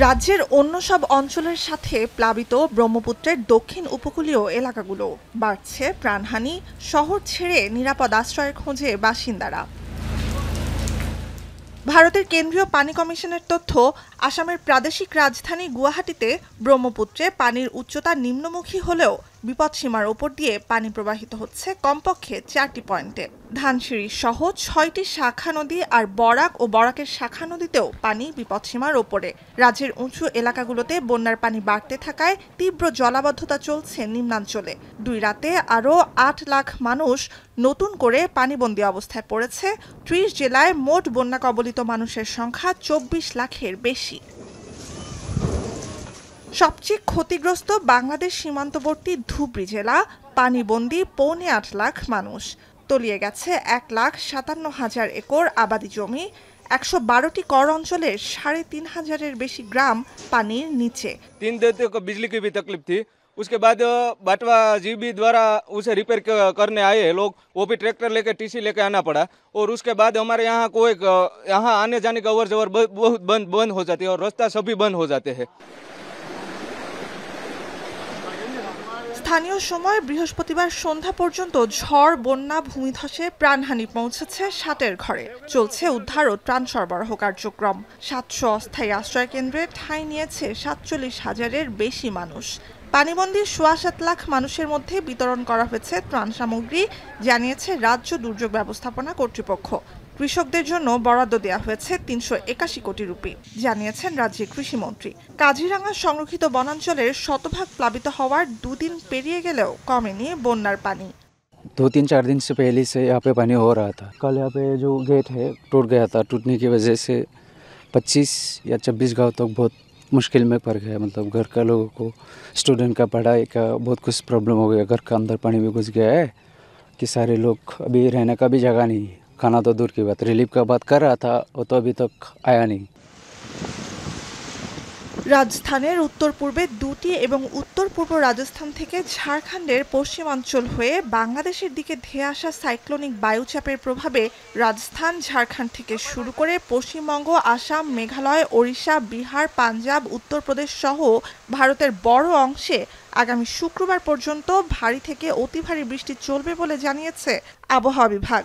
রাজ্যের অন্য সব অঞ্চলের সাথে প্লাবিত ব্রহ্মপুত্রের দক্ষিণ উপকূলীয় এলাকাগুলো বাড়ছে প্রাণহানি, শহর ছেড়ে নিরাপদ আশ্রয়ের খোঁজে বাসিন্দারা। ভারতের কেন্দ্রীয় পানি কমিশনের তথ্য, আসামের প্রাদেশিক রাজধানী গুয়াহাটিতে ব্রহ্মপুত্রে পানির উচ্চতা নিম্নমুখী হলেও বিপদসীমার ওপর দিয়ে পানি প্রবাহিত হচ্ছে কমপক্ষে 4টি পয়েন্টে। ধানসিঁড়ি সহ 6টি শাখা নদী আর বরাক ও বরাকের শাখা নদীতেও পানি বিপদসীমার ওপরে। রাজ্যের উঁচু এলাকাগুলোতে বন্যার পানি বাড়তে থাকায় তীব্র জলাবদ্ধতা চলছে নিম্নাঞ্চলে। 2 রাতে আরও 8 লাখ মানুষ নতুন করে পানিবন্দী অবস্থায় পড়েছে। 30 জেলায় মোট বন্যা কবলিত মানুষের সংখ্যা 24 লাখের বেশি। সবচেয়ে ক্ষতিগ্রস্ত বাংলাদেশ সীমান্তবর্তী ধুবড়ী জেলা, পানিবন্দী 8.25 লাখ মানুষ। তলিয়ে গেছে 1,57,000 একর আবাদি জমি। 112টি कर অঞ্চলের 3,500-এর বেশি গ্রাম পানির নিচে। 3 दिन तक बिजली की भी तकलीफ थी। उसके बाद बाटवा जीबी द्वारा उसे रिपेयर करने आए लोग, वो भी ट्रैक्टर लेके टीसी लेके आना पड़ा। और उसके बाद हमारे यहाँ कोई यहाँ आने जाने का अवर जवर बहुत बंद हो जाती है और रास्ता सभी बंद हो जाते हैं। স্থানীয় সময় বৃহস্পতিবার সন্ধ্যা পর্যন্ত ঝড়, বন্যা, ভূমিধসে প্রাণহানি পৌঁছেছে 60-এর ঘরে। চলছে উদ্ধার ও ত্রাণ সরবরাহ কার্যক্রম। 700 অস্থায়ী আশ্রয় কেন্দ্রে ঠাঁই নিয়েছে 47,000-এর বেশি মানুষ। পানিবন্দী 7.25 লাখ মানুষের মধ্যে বিতরণ করা হয়েছে ত্রাণ সামগ্রী, জানিয়েছে রাজ্য দুর্যোগ ব্যবস্থাপনা কর্তৃপক্ষ। কৃষকদের জন্য বরাদ্দ দেওয়া হয়েছে 381 কোটি রুপি, জানিয়েছেন রাজ্যের কৃষিমন্ত্রী। কাজিরাঙ্গা সংরক্ষিত বনাঞ্চলের শতভাগ প্লাবিত হওয়ার 2 दिन পেরিয়ে গেলেও কমেনি বন্যার পানি। 2-3-4 दिन से पहले से यहाँ पे पानी हो रहा था। कल यहाँ पे जो गेट है टूट गया था, टूटने की वजह से 25 या 26 गांव तक बहुत मुश्किल में पड़ गया। मतलब घर का लोगों को, स्टूडेंट का पढ़ाई का बहुत कुछ प्रॉब्लम हो गया। घर का अंदर पानी भी घुस गया है कि सारे लोग अभी रहने का भी जगह नहीं, खाना तो दूर की बात। रिलीफ का बात कर रहा था, वो तो अभी तक आया नहीं। রাজস্থানের উত্তর পূর্বে 2টি এবং উত্তর পূর্ব রাজস্থান থেকে ঝাড়খণ্ডের পশ্চিমাঞ্চল হয়ে বাংলাদেশের দিকে ধেয়ে আসা সাইক্লোনিক বায়ুচাপের প্রভাবে রাজস্থান, ঝাড়খণ্ড থেকে শুরু করে পশ্চিমবঙ্গ, আসাম, মেঘালয়, ওড়িশা, বিহার, পাঞ্জাব, উত্তরপ্রদেশ সহ ভারতের বড় অংশে আগামী শুক্রবার পর্যন্ত ভারী থেকে অতি ভারী বৃষ্টি চলবে বলে জানিয়েছে আবহাওয়া বিভাগ।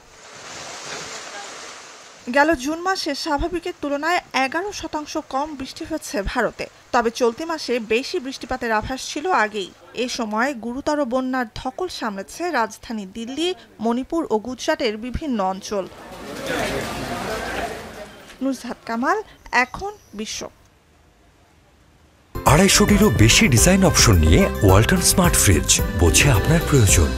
গেল জুন মাসে স্বাভাবিকের তুলনায় 11% কম বৃষ্টি হয়েছে ভারতে। তবে চলতি মাসে বেশি বৃষ্টিপাতের আভাস ছিল আগেই। এ সময় গুরুতর বন্যার ধকল সামলেছে রাজধানী দিল্লি, মণিপুর ও গুজরাটের বিভিন্ন অঞ্চল। নুসরাত কামাল, এখন বিশ্ব। 250-টিরও বেশি ডিজাইন অপশন নিয়ে ওয়ালটন স্মার্ট ফ্রিজ, বোঝে আপনার প্রয়োজন।